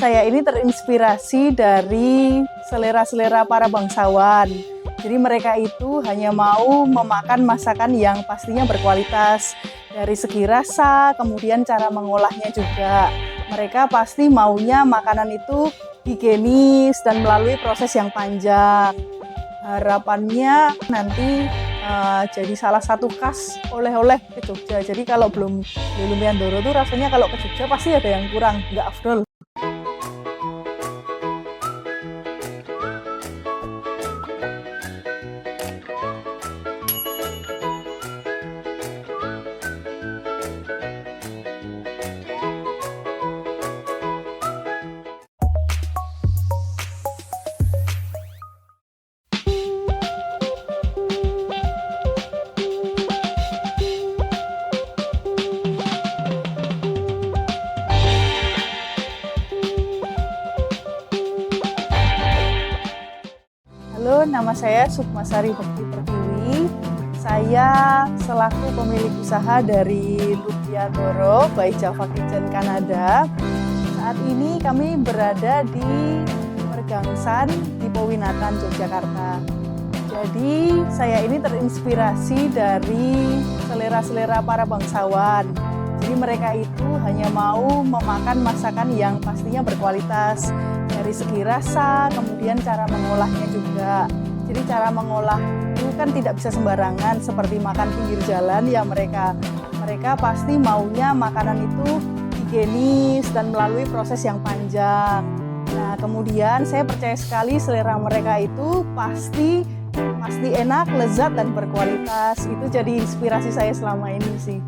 saya ini terinspirasi dari selera-selera para bangsawan. Jadi mereka itu hanya mau memakan masakan yang pastinya berkualitas. Dari segi rasa, kemudian cara mengolahnya juga. Mereka pasti maunya makanan itu higienis dan melalui proses yang panjang. Harapannya nanti jadi salah satu khas oleh-oleh ke Jogja. Jadi kalau belum beli lumpia Ndoro tuh rasanya kalau ke Jogja pasti ada yang kurang, nggak afdol. Halo, nama saya Sukmasari Bhakti Pertiwi. Saya selaku pemilik usaha dari Lumpia Ndoro by Java Kitchen Kanada. Saat ini kami berada di Pergangsan di Powinatan, Yogyakarta. Jadi saya ini terinspirasi dari selera-selera para bangsawan. Jadi mereka itu hanya mau memakan masakan yang pastinya berkualitas. Dari segi rasa, kemudian cara mengolahnya juga. Jadi cara mengolah itu kan tidak bisa sembarangan seperti makan pinggir jalan ya mereka pasti maunya makanan itu higienis dan melalui proses yang panjang. Nah, kemudian saya percaya sekali selera mereka itu pasti enak, lezat dan berkualitas. Itu jadi inspirasi saya selama ini sih.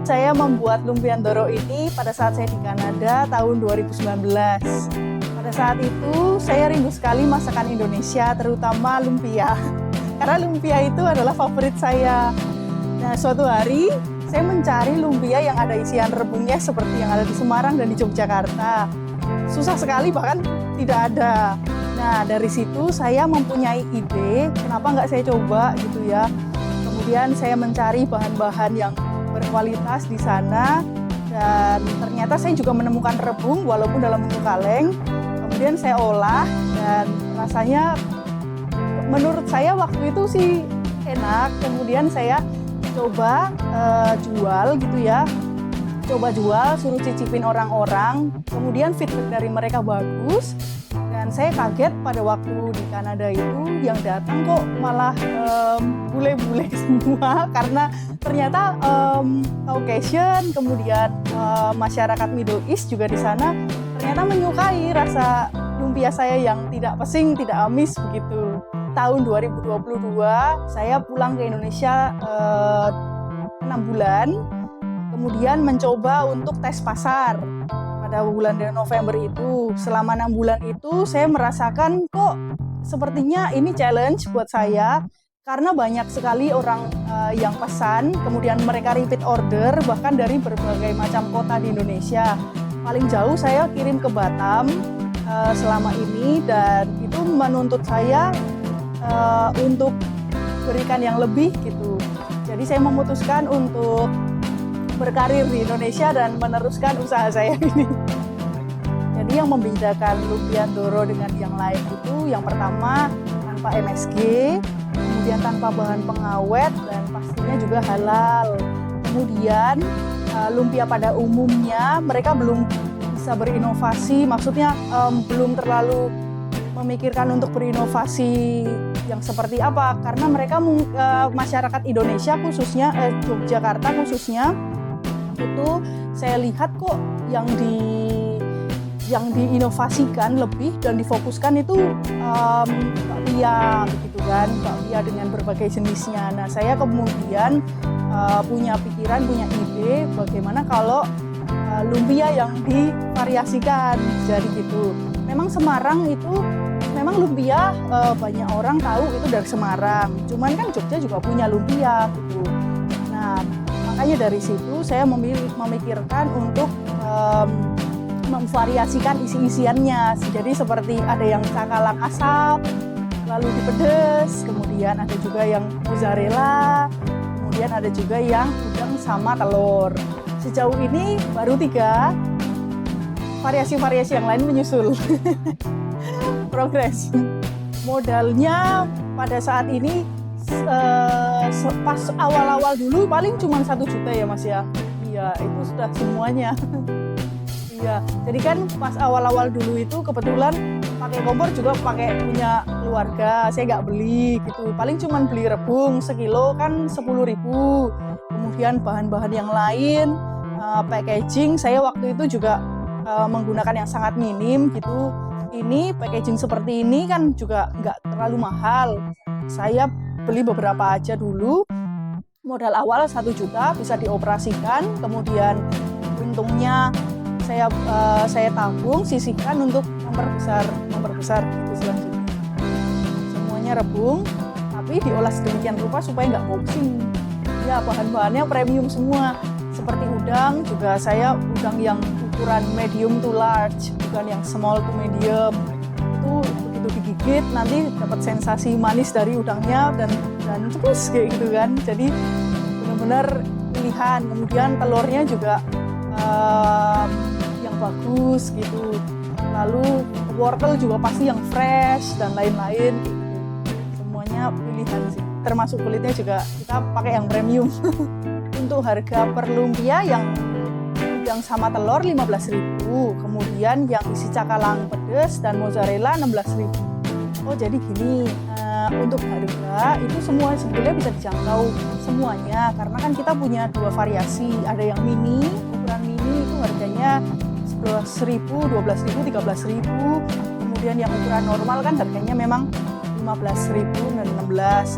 Saya membuat lumpia Ndoro ini pada saat saya di Kanada tahun 2019. Pada saat itu saya rindu sekali masakan Indonesia, terutama lumpia. Karena lumpia itu adalah favorit saya. Nah, suatu hari saya mencari lumpia yang ada isian rebungnya seperti yang ada di Semarang dan di Yogyakarta. Susah sekali, bahkan tidak ada. Nah, dari situ saya mempunyai ide, kenapa nggak saya coba gitu ya. Kemudian saya mencari bahan-bahan yang berkualitas di sana. Dan ternyata saya juga menemukan rebung walaupun dalam bentuk kaleng. Kemudian saya olah dan rasanya menurut saya waktu itu sih enak. Kemudian saya coba jual gitu ya. Coba jual, suruh cicipin orang-orang. Kemudian feedback dari mereka bagus. Dan saya kaget pada waktu di Kanada itu yang datang kok malah bule-bule semua. Karena ternyata Caucasian, kemudian masyarakat Middle East juga di sana ternyata menyukai rasa lumpia saya yang tidak pesing, tidak amis begitu. Tahun 2022 saya pulang ke Indonesia 6 bulan, kemudian mencoba untuk tes pasar pada bulan November itu. Selama 6 bulan itu saya merasakan kok sepertinya ini challenge buat saya karena banyak sekali orang yang pesan, kemudian mereka repeat order bahkan dari berbagai macam kota di Indonesia. Paling jauh saya kirim ke Batam selama ini dan itu menuntut saya untuk berikan yang lebih gitu. Jadi saya memutuskan untuk berkarir di Indonesia dan meneruskan usaha saya ini. Jadi yang membedakan lumpia Ndoro dengan yang lain itu yang pertama tanpa MSG, kemudian tanpa bahan pengawet dan pastinya juga halal. Kemudian lumpia pada umumnya mereka belum bisa berinovasi, maksudnya belum terlalu memikirkan untuk berinovasi yang seperti apa karena mereka masyarakat Indonesia khususnya Yogyakarta khususnya itu saya lihat kok yang diinovasikan lebih dan difokuskan itu bakpia begitu kan, bakpia dengan berbagai jenisnya. Nah, saya kemudian punya pikiran, punya ide bagaimana kalau lumpia yang divariasikan jadi gitu. Memang Semarang itu memang lumpia banyak orang tahu itu dari Semarang. Cuman kan Jogja juga punya lumpia gitu. Nah, makanya dari situ saya memikirkan untuk memvariasikan isi-isiannya. Jadi seperti ada yang cakalang asap, lalu dipedes, kemudian ada juga yang mozzarella, kemudian ada juga yang udang sama telur. Sejauh ini baru 3 variasi-variasi yang lain menyusul. Progres. Modalnya pada saat ini pas awal-awal dulu paling cuma 1 juta ya Mas ya. Iya, itu sudah semuanya. Iya, jadi kan pas awal-awal dulu itu kebetulan pakai kompor juga pakai punya keluarga, saya nggak beli gitu. Paling cuma beli rebung sekilo kan 10.000. Kemudian bahan-bahan yang lain, packaging saya waktu itu juga menggunakan yang sangat minim gitu. Ini packaging seperti ini kan juga nggak terlalu mahal. Saya beli beberapa aja dulu. Modal awal 1 juta bisa dioperasikan, kemudian untungnya saya tabung, sisihkan untuk memperbesar itu selanjutnya. Semuanya rebung, tapi diolah sedemikian rupa supaya nggak boxing. Ya, bahan-bahannya premium semua. Seperti udang juga saya udang yang ukuran medium to large, bukan yang small to medium. Itu begitu digigit nanti dapat sensasi manis dari udangnya dan terus kayak gitu kan. Jadi benar-benar pilihan. Kemudian telurnya juga yang bagus gitu. Lalu wortel juga pasti yang fresh dan lain-lain gitu. Semuanya pilihan sih. Termasuk kulitnya juga kita pakai yang premium. Untuk harga per lumpia yang sama telur 15.000. Kemudian yang isi cakalang pedas dan mozzarella 16.000. Oh, jadi gini, untuk harga itu semua sebetulnya bisa dijangkau semuanya karena kan kita punya 2 variasi. Ada yang mini, ukuran mini itu harganya 11.000, 12.000, 13.000. Kemudian yang ukuran normal kan harganya memang 15.000 dan 16.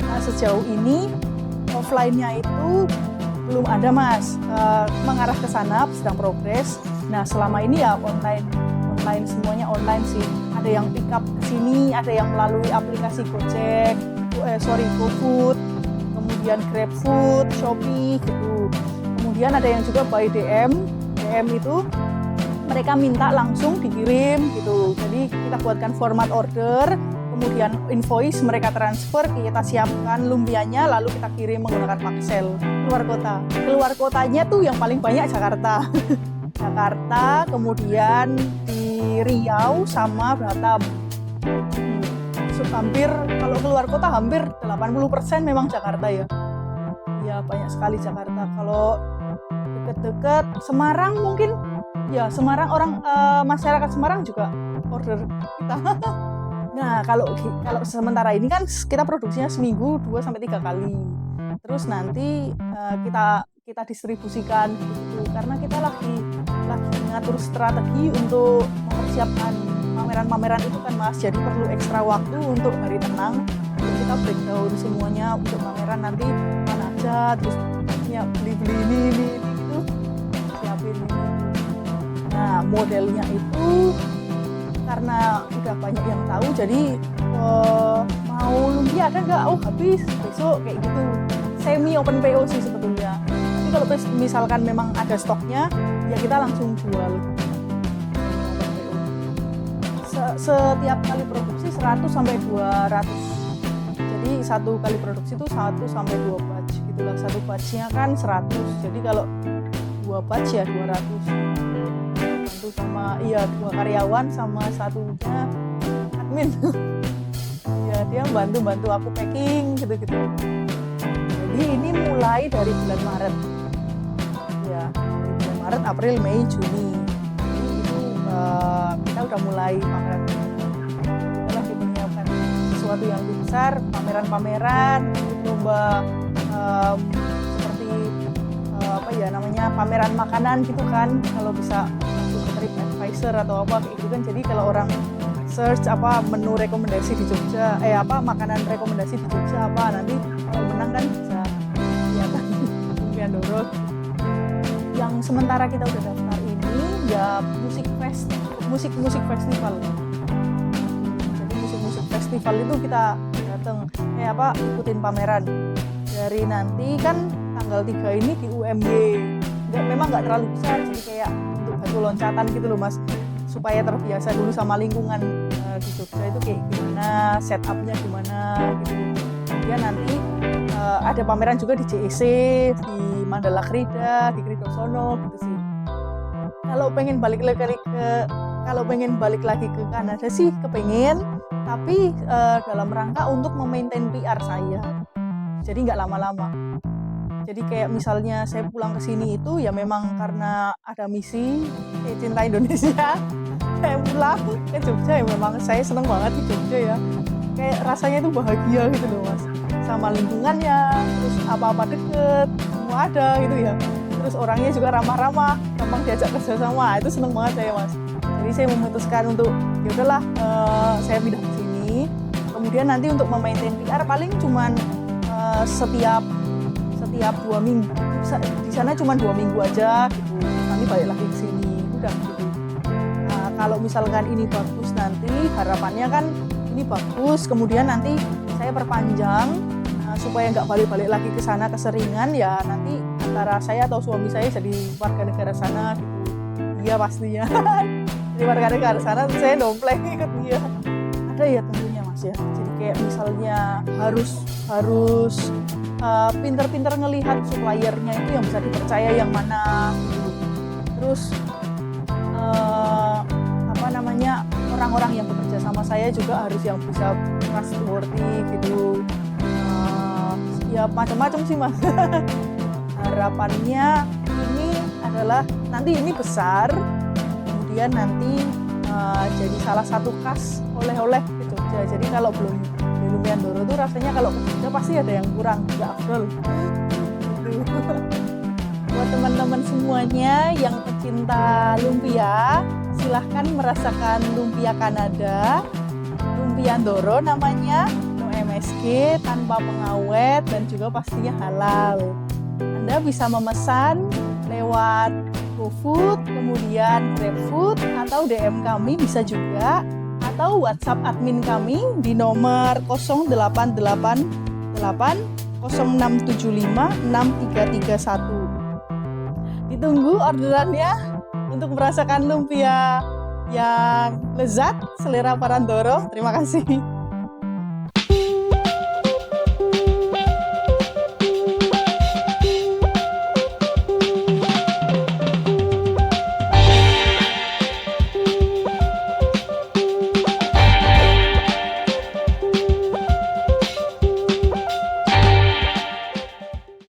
Nah, sejauh ini offline-nya itu belum ada Mas, mengarah ke sana sedang progres. Nah, selama ini ya online semuanya online sih. Ada yang pick up ke sini, ada yang melalui aplikasi Gojek, GoFood, kemudian GrabFood, Shopee gitu. Kemudian ada yang juga by DM itu mereka minta langsung dikirim gitu. Jadi kita buatkan format order, kemudian invoice mereka transfer, kita siapkan lumpianya, lalu kita kirim menggunakan Paxel keluar kota. Keluar kotanya tuh yang paling banyak Jakarta. Jakarta, kemudian di Riau sama Batam. Hampir kalau keluar kota hampir 80% memang Jakarta ya. Ya banyak sekali Jakarta. Kalau deket-deket Semarang mungkin ya Semarang masyarakat Semarang juga order kita. Nah, kalau sementara ini kan kita produksinya seminggu 2-3 kali. Terus nanti kita distribusikan gitu. Karena kita lagi ngatur strategi untuk mempersiapkan pameran-pameran itu kan Mas. Jadi perlu ekstra waktu untuk hari tenang. Jadi kita breakdown semuanya untuk pameran nanti mana aja, terus ya beli ini gitu. Siapin ini. Nah, modelnya itu karena udah banyak yang tahu, jadi mau lumpia ada nggak? Oh habis besok kayak gitu. Semi open PO sih sebetulnya. Tapi kalau misalkan memang ada stoknya, ya kita langsung jual. Setiap kali produksi 100 sampai 200. Jadi satu kali produksi itu 1 sampai 2 batch gitulah. Satu batchnya kan 100. Jadi kalau 2 batch ya 200. Sama 2 karyawan sama satunya admin. Ya dia bantu aku packing gitu-gitu. Jadi ini mulai dari bulan Maret. Ya, dari bulan Maret, April, Mei, Juni. Jadi itu kita udah mulai pameran. Kita lagi menyiapkan sesuatu yang lebih besar, pameran-pameran, lomba seperti pameran makanan gitu kan. Kalau bisa TripAdvisor atau apa kayak gitu kan. Jadi kalau orang search menu rekomendasi di Jogja, makanan rekomendasi di Jogja nanti kalau menang kan bisa kelihatan Lumpia Ndoro. Yang sementara kita udah daftar ini ya musik festival. Jadi musik festival itu kita datang ikutin pameran. Dari nanti kan tanggal 3 ini di UMY. Memang nggak terlalu besar, jadi kayak untuk batu loncatan gitu loh Mas, supaya terbiasa dulu sama lingkungan di Jogja itu kayak gimana, setupnya gimana gitu. Kemudian nanti ada pameran juga di JEC, di Mandala Krida, di Kridosono gitu sih. kalau pengen balik lagi ke Kanada sih kepengen, tapi dalam rangka untuk memaintain PR saya. Jadi nggak lama-lama. Jadi kayak misalnya saya pulang ke sini itu ya memang karena ada misi cinta Indonesia. Saya pulang ke Jogja ya memang saya seneng banget di Jogja ya. Kayak rasanya itu bahagia gitu loh Mas. Sama lingkungannya, terus apa-apa deket, semua ada gitu ya. Terus orangnya juga ramah-ramah, gampang diajak kerja sama. Itu seneng banget saya Mas. Jadi saya memutuskan untuk ya udahlah saya pindah ke sini. Kemudian nanti untuk memaintain PR paling cuman setiap 2 minggu. Di sana cuma 2 minggu aja gitu. Nanti balik lagi ke sini. Udah gitu. Nah, kalau misalkan ini bagus nanti harapannya kan ini bagus. Kemudian nanti saya perpanjang supaya nggak balik-balik lagi ke sana keseringan ya, nanti antara saya atau suami saya jadi warga negara sana gitu. Iya pastinya. Jadi warga negara sana saya dompleng ikut dia. Ada ya tentunya Mas ya. Jadi kayak misalnya harus pinter-pinter ngelihat suppliernya itu yang bisa dipercaya yang mana gitu. Terus orang-orang yang bekerja sama saya juga harus yang bisa trustworthy gitu. Ya macam-macam sih Mas. Harapannya ini adalah nanti ini besar, kemudian nanti jadi salah satu khas oleh-oleh ke Jogja. Jadi kalau belum di Lumpia Ndoro tuh rasanya kalau ke Jogja pasti ada yang kurang, nggak afdol. Gitu. Buat teman-teman semuanya yang pecinta lumpia, silahkan merasakan lumpia Kanada, Lumpia Ndoro namanya, no MSG, tanpa pengawet dan juga pastinya halal. Anda bisa memesan lewat GoFood, kemudian GrabFood atau DM kami bisa juga, atau WhatsApp admin kami di nomor 0888 0675 6331. Ditunggu orderannya untuk merasakan lumpia yang lezat selera para Ndoro. Terima kasih.